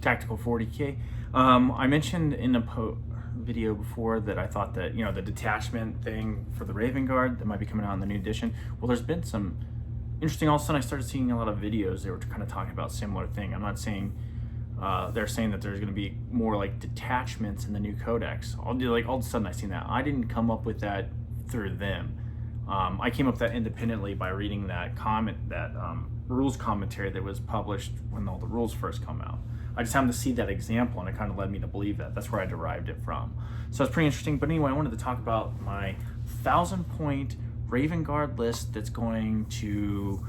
Tactical 40K. I mentioned in a video before that I thought that, the detachment thing for the Raven Guard that might be coming out in the new edition. Well, there's been some interesting, all of a sudden I started seeing a lot of videos. They were kind of talking about similar thing. I'm not saying, they're saying that there's going to be more like detachments in the new codex. All of a sudden I seen that. I didn't come up with that through them. I came up with that independently by reading that rules commentary that was published when all the rules first come out. I just happened to see that example and it kind of led me to believe that. That's where I derived it from. So it's pretty interesting. But anyway, I wanted to talk about my 1,000-point Raven Guard list that's going to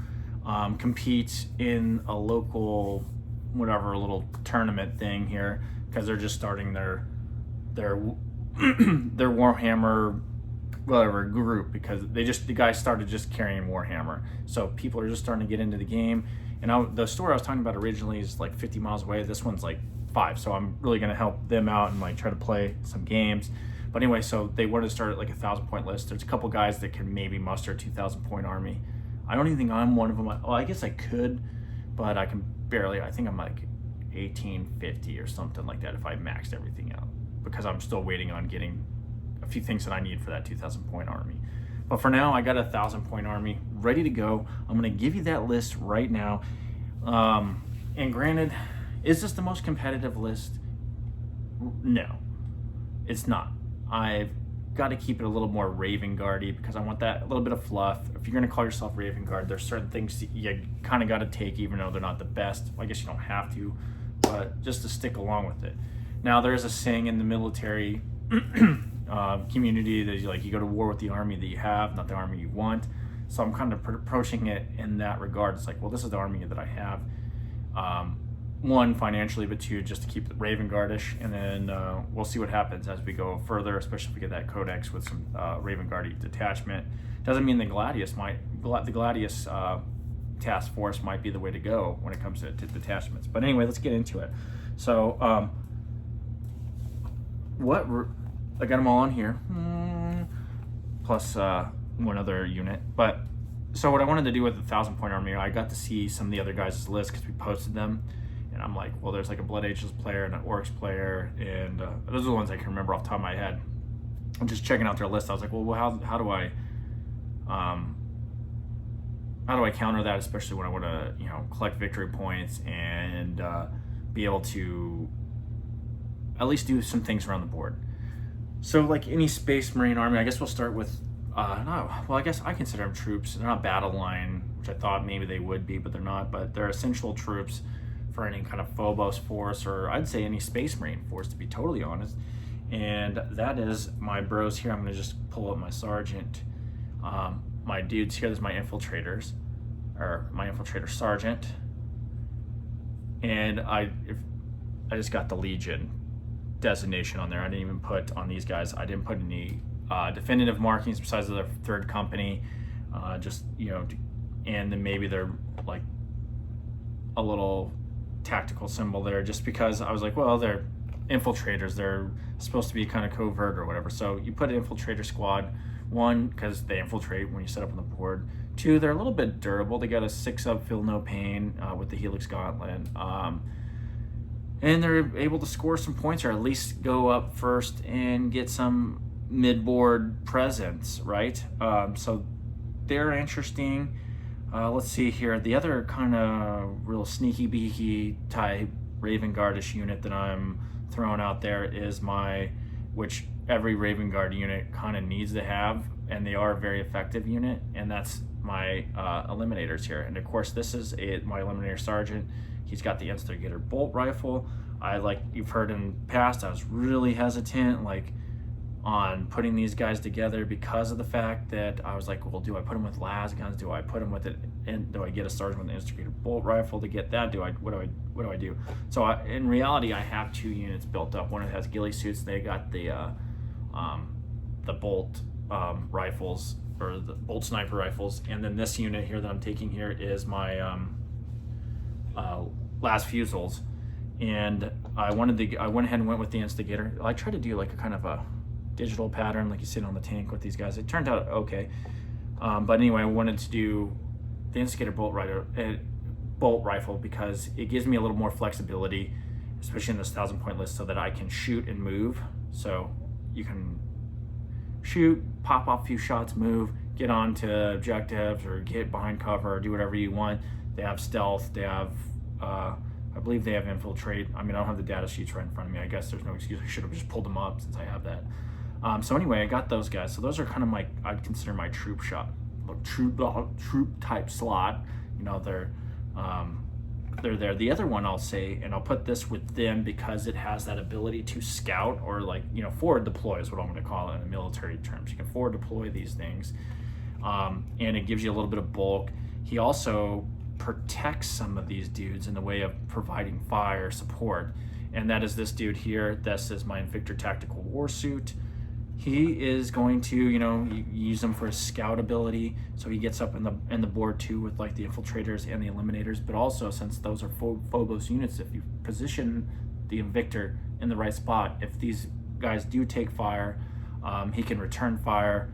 compete in a local, whatever, little tournament thing here, because they're just starting their their Warhammer whatever group, because the guys started just carrying Warhammer, so people are just starting to get into the game. And the store I was talking about originally is like 50 miles away. This one's like 5, so I'm really going to help them out and like try to play some games. But anyway, so they wanted to start at like a 1,000-point list. There's a couple guys that can maybe muster a 2,000-point army. I don't even think I'm one of them. Well, I guess I could, but I can barely. I think I'm like 1850 or something like that if I maxed everything out, because I'm still waiting on getting a few things that I need for that 2,000-point army. But for now, I got a 1,000-point army ready to go. I'm going to give you that list right now. And granted, is this the most competitive list? No, it's not. I've got to keep it a little more Raven Guardy because I want that a little bit of fluff. If you're going to call yourself Raven Guard, there's certain things you kind of got to take, even though they're not the best. I guess you don't have to, but just to stick along with it. Now, there is a saying in the military community that you go to war with the army that you have, not the army you want. So I'm kind of approaching it in that regard. It's like, well, this is the army that I have. One, financially, but two, just to keep the Raven Guardish, and then we'll see what happens as we go further, especially if we get that codex with some Raven Guardy detachment. Doesn't mean the Gladius task force might be the way to go when it comes to detachments. But anyway, let's get into it. So I got them all on here, plus one other unit. But so what I wanted to do with the 1,000-point army, I got to see some of the other guys' lists because we posted them, and I'm like, well, there's like a Blood Ageless player and an Orcs player, and those are the ones I can remember off the top of my head. I'm just checking out their list. I was like, well, how do I counter that, especially when I want to collect victory points and be able to at least do some things around the board. So like any Space Marine army, I guess we'll start with, I guess I consider them troops. They're not battle line, which I thought maybe they would be, but they're not. But they're essential troops for any kind of Phobos force, or I'd say any Space Marine force, to be totally honest. And that is my bros here. I'm going to just pull up my sergeant. My dudes here, this is my infiltrators, or my infiltrator sergeant. And I just got the Legion designation on there. I didn't even put on these guys. I didn't put any definitive markings besides their third company. And then maybe they're like a little tactical symbol there, just because I was like, well, they're infiltrators. They're supposed to be kind of covert or whatever. So you put an infiltrator squad. One, because they infiltrate when you set up on the board. Two, they're a little bit durable. They got a 6-up feel no pain with the Helix Gauntlet. And they're able to score some points, or at least go up first and get some mid-board presence, right? So they're interesting. Let's see here. The other kind of real sneaky beaky type Raven Guardish unit that I'm throwing out there is which every Raven Guard unit kind of needs to have, and they are a very effective unit, and that's my Eliminators here. And of course, this is my Eliminator Sergeant. He's got the Instigator bolt rifle. You've heard in the past, I was really hesitant on putting these guys together because of the fact that I was like, well, do I put them with las guns? Do I put them with it? And do I get a sergeant with an Instigator bolt rifle to get that? What do I do? So in reality, I have 2 units built up. One that has ghillie suits. They got the bolt rifles, or the bolt sniper rifles, and then this unit here that I'm taking here is my last fusils. And I went ahead and went with the Instigator. I tried to do like a kind of a digital pattern like you see on the tank with these guys. It turned out okay. But anyway, I wanted to do the Instigator bolt rifle because it gives me a little more flexibility especially in this 1,000-point list, so that I can shoot and move. So you can shoot, pop off a few shots, move, get onto objectives, or get behind cover, or do whatever you want. They have stealth. They have, I believe they have infiltrate. I mean, I don't have the data sheets right in front of me. I guess there's no excuse. I should have just pulled them up since I have that. So anyway, I got those guys. So those are kind of my, I'd consider my troop shot, troop type slot. You know, they're there. The other one I'll say, and I'll put this with them because it has that ability to scout, or like, you know, forward deploy is what I'm going to call it in the military terms. You can forward deploy these things, and it gives you a little bit of bulk. He also protects some of these dudes in the way of providing fire support, and that is this dude here. This is my Invictor Tactical Warsuit. He is going to, you know, use them for his scout ability, so he gets up in the board too with like the infiltrators and the eliminators. But also, since those are Phobos units, if you position the Invictor in the right spot, if these guys do take fire, he can return fire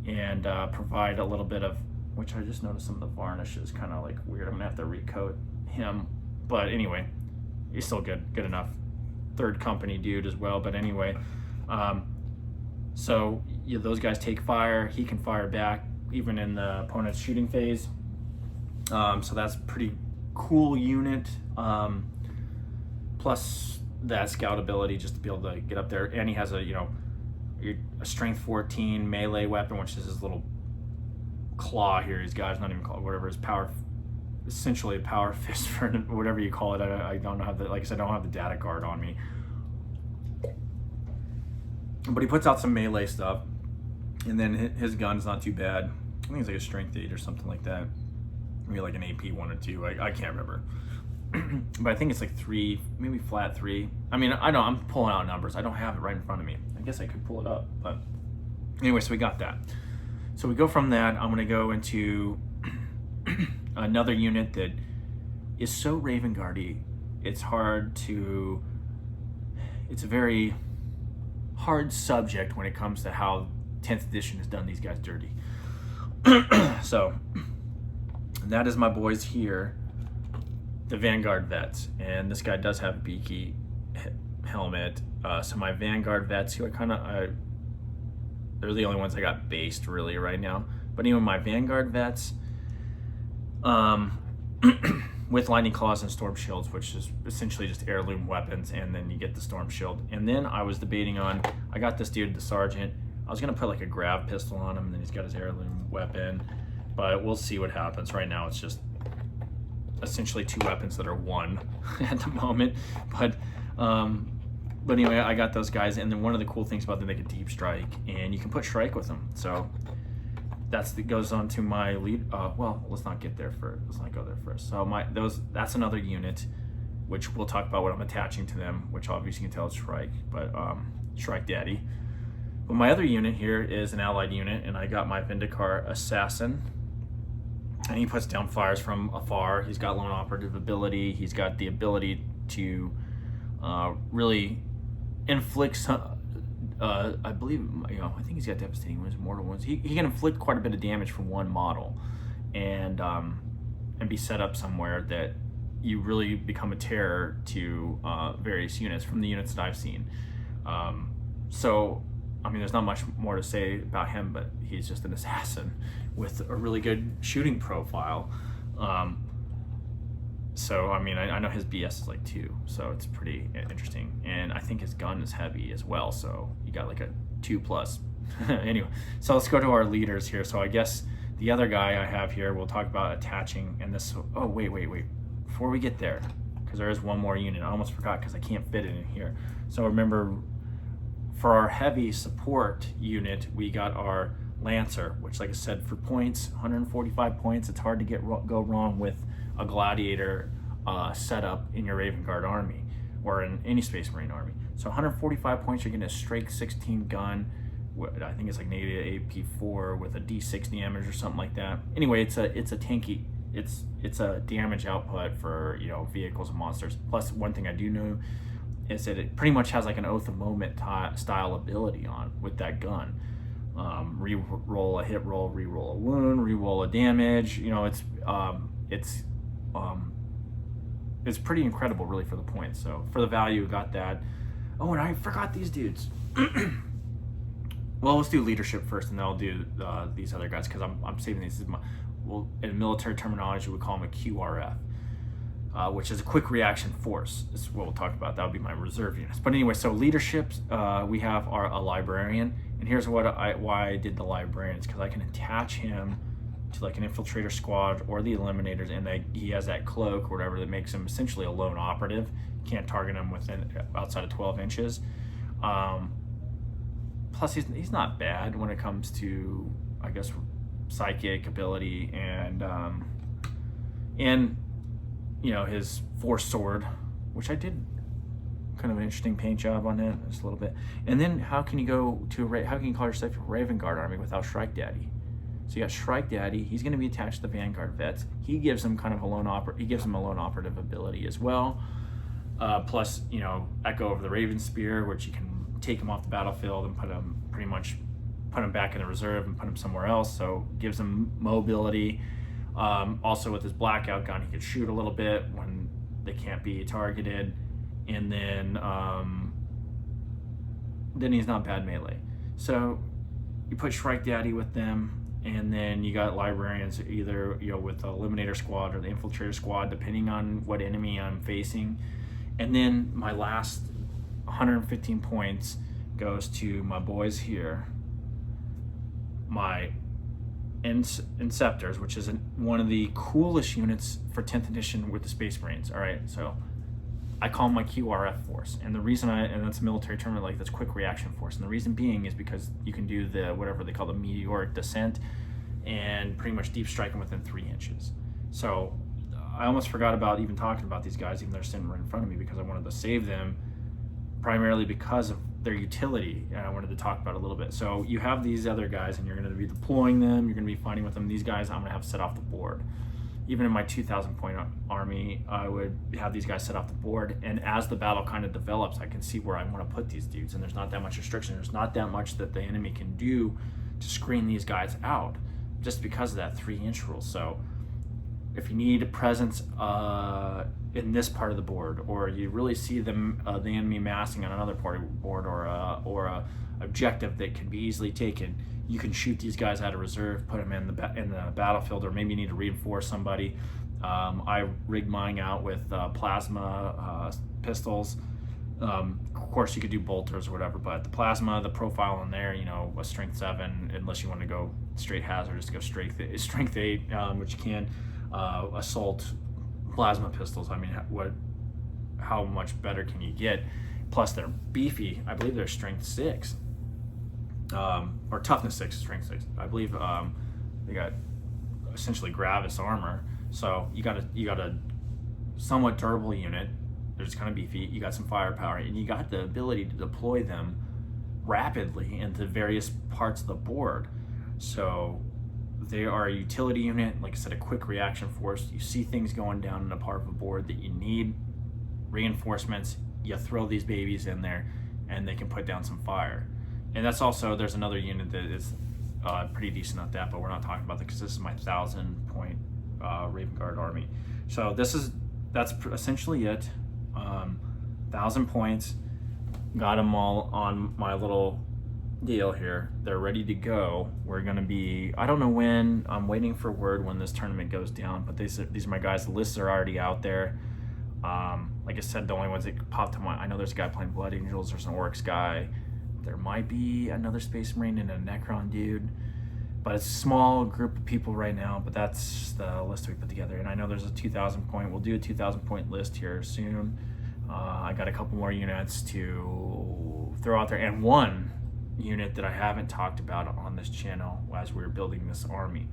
and provide a little bit of, which I just noticed some of the varnish is kind of like weird. I'm gonna have to recoat him, but anyway, he's still good enough. Third company dude as well, but anyway. So those guys take fire, he can fire back even in the opponent's shooting phase. So that's pretty cool unit. Plus that scout ability just to be able to get up there. And he has a, you know, a strength 14 melee weapon, which is his little claw here. He's got, it's not even called, whatever his power, essentially a power fist for whatever you call it. I don't know how the, like I said, I don't have the data card on me. But he puts out some melee stuff, and then his gun's not too bad. I think it's like a strength 8 or something like that. Maybe like an AP 1 or 2. I can't remember. But I think it's like 3, maybe flat 3. I mean, I know I'm pulling out numbers. I don't have it right in front of me. I guess I could pull it up. But anyway, so we got that. So we go from that. I'm going to go into another unit that is so Raven Guardy. It's hard to... It's a very hard subject when it comes to how 10th edition has done these guys dirty. So that is my boys here, the Vanguard vets, and this guy does have a beaky helmet. So my Vanguard vets, who they're the only ones I got based really right now, but even my Vanguard vets with lightning claws and storm shields, which is essentially just heirloom weapons, and then you get the storm shield. And then I was debating on, I got this dude, the sergeant. I was gonna put like a grav pistol on him, and then he's got his heirloom weapon, but we'll see what happens. Right now it's just essentially 2 weapons that are 1 at the moment. But anyway, I got those guys, and then one of the cool things about them, they get deep strike, and you can put strike with them. So goes on to my lead. Well, let's not get there first. Let's not go there first. So that's another unit, which we'll talk about what I'm attaching to them, which obviously you can tell is Shrike, but Shrike Daddy. But my other unit here is an allied unit, and I got my Vindicar Assassin, and he puts down fires from afar. He's got lone operative ability. He's got the ability to really inflict I believe, you know, I think he's got devastating wounds, mortal wounds. He can inflict quite a bit of damage from one model, and be set up somewhere that you really become a terror to various units from the units that I've seen. So, I mean, there's not much more to say about him, but he's just an assassin with a really good shooting profile. So, I mean, I know his BS is like 2, so it's pretty interesting. And I think his gun is heavy as well, so you got like a 2+. Anyway, so let's go to our leaders here. So I guess the other guy I have here, we'll talk about attaching, and this, oh, wait. Before we get there, because there is one more unit. I almost forgot because I can't fit it in here. So remember, for our heavy support unit, we got our Lancer, which, like I said, for points, 145 points, it's hard to go wrong with a Gladiator setup in your Raven Guard army, or in any Space Marine army. So 145 points, you're getting a straight 16 gun. I think it's like negative AP4 with a D6 damage or something like that. Anyway, it's a tanky. It's a damage output for, you know, vehicles and monsters. Plus, one thing I do know is that it pretty much has like an Oath of Moment style ability on with that gun. Re-roll a hit roll, re-roll a wound, re-roll a damage. You know, it's it's pretty incredible, really, for the points. So for the value, got that. Oh, and I forgot these dudes. Well, let's do leadership first, and then I'll do these other guys because I'm saving these. Well, in military terminology, we call them a QRF, which is a quick reaction force. This is what we'll talk about. That would be my reserve units. But anyway, so leaderships, we have a librarian, and here's why I did the librarian. It's because I can attach him to like an infiltrator squad or the eliminators, and he has that cloak or whatever that makes him essentially a lone operative. You can't target him outside of 12 inches. Plus, he's not bad when it comes to, I guess, psychic ability and his force sword, which I did kind of an interesting paint job on it, just a little bit. And then how can you call yourself a Raven Guard army without Shrike Daddy? So you got Shrike Daddy. He's going to be attached to the Vanguard vets. He gives him kind of a lone operative ability as well. Plus, Echo of the Raven Spear, which you can take him off the battlefield and put him back in the reserve and put him somewhere else. So gives him mobility. Also with his blackout gun, he can shoot a little bit when they can't be targeted, and then he's not bad melee. So you put Shrike Daddy with them, and then you got librarians either with the Eliminator Squad or the Infiltrator Squad, depending on what enemy I'm facing. And then my last 115 points goes to my boys here, my Inceptors, which is one of the coolest units for 10th edition with the Space Marines. All right, so I call them my QRF force, and the reason and that's a military term, like that's quick reaction force, and the reason being is because you can do the whatever they call the meteoric descent and pretty much deep strike them within 3 inches. So I almost forgot about even talking about these guys, even though they're sitting right in front of me, because I wanted to save them primarily because of their utility, and I wanted to talk about it a little bit. So you have these other guys, and you're going to be deploying them, you're going to be fighting with them. These guys I'm going to have set off the board. Even in my 2,000 point army, I would have these guys set off the board, and as the battle kind of develops, I can see where I want to put these dudes, and there's not that much restriction. There's not that much that the enemy can do to screen these guys out just because of that 3-inch rule. So if you need a presence in this part of the board, or you really see them the enemy massing on another part of the board, or a objective that can be easily taken, you can shoot these guys out of reserve, put them in the battlefield, or maybe you need to reinforce somebody. I rigged mine out with plasma pistols. Of course, you could do bolters or whatever, but the plasma, the profile in there, a strength 7, unless you want to go straight hazard, just go strength 8, which you can. Assault plasma pistols. I mean, how much better can you get? Plus, they're beefy. I believe they're strength 6, or toughness 6, strength 6. I believe they got essentially Gravis armor. So you got a somewhat durable unit. They're just kind of beefy. You got some firepower, and you got the ability to deploy them rapidly into various parts of the board. So they are a utility unit, like I said, a quick reaction force. You see things going down in a part of a board that you need reinforcements, you throw these babies in there, and they can put down some fire. And that's also, there's another unit that is pretty decent at that, but we're not talking about that because this is my 1,000 point Raven Guard army. So that's essentially it. 1,000 points, got them all on my little deal here. They're ready to go. We're going to be, I don't know when, I'm waiting for word when this tournament goes down, but these are my guys. The lists are already out there. Like I said, the only ones that popped to mind, I know there's a guy playing Blood Angels, there's an Oryx guy, there might be another Space Marine and a Necron dude, but it's a small group of people right now. But that's the list we put together, and I know there's a 2,000 point, we'll do a 2,000 point list here soon. I got a couple more units to throw out there, and one unit that I haven't talked about on this channel as we're building this army.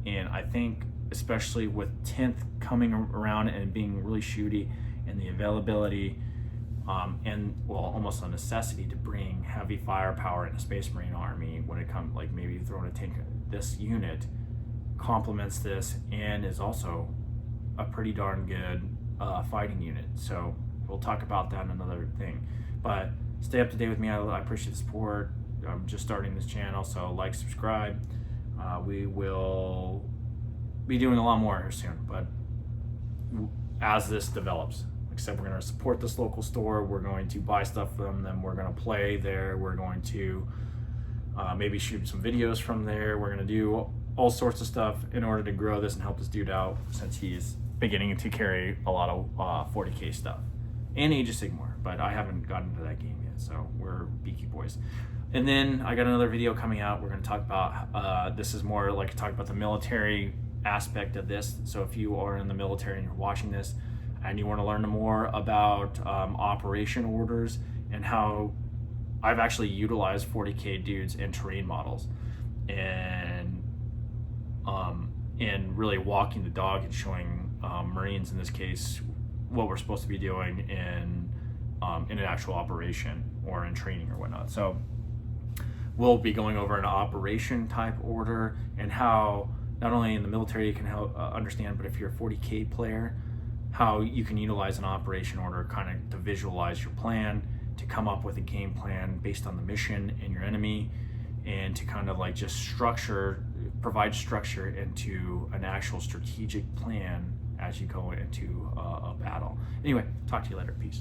And I think especially with 10th coming around and being really shooty, and the availability and almost a necessity to bring heavy firepower in a Space Marine army when it comes, like maybe throwing a tank, this unit complements this and is also a pretty darn good fighting unit. So we'll talk about that in another thing, but stay up to date with me. I appreciate the support. I'm just starting this channel, so like, subscribe. We will be doing a lot more here soon, but as this develops. Like I said, we're going to support this local store. We're going to buy stuff from them. We're going to play there. We're going to maybe shoot some videos from there. We're going to do all sorts of stuff in order to grow this and help this dude out, since he's beginning to carry a lot of 40K stuff and Age of Sigmar, but I haven't gotten into that game yet, so we're Beaky Boys. And then I got another video coming out. We're going to talk about this is more like talk about the military aspect of this. So if you are in the military and you're watching this and you want to learn more about operation orders and how I've actually utilized 40K dudes in terrain models, and really walking the dog and showing Marines in this case what we're supposed to be doing in an actual operation or in training or whatnot. So we'll be going over an operation type order and how not only in the military you can help understand, but if you're a 40K player, how you can utilize an operation order kind of to visualize your plan, to come up with a game plan based on the mission and your enemy, and to kind of like just provide structure into an actual strategic plan as you go into a battle. Anyway, talk to you later. Peace.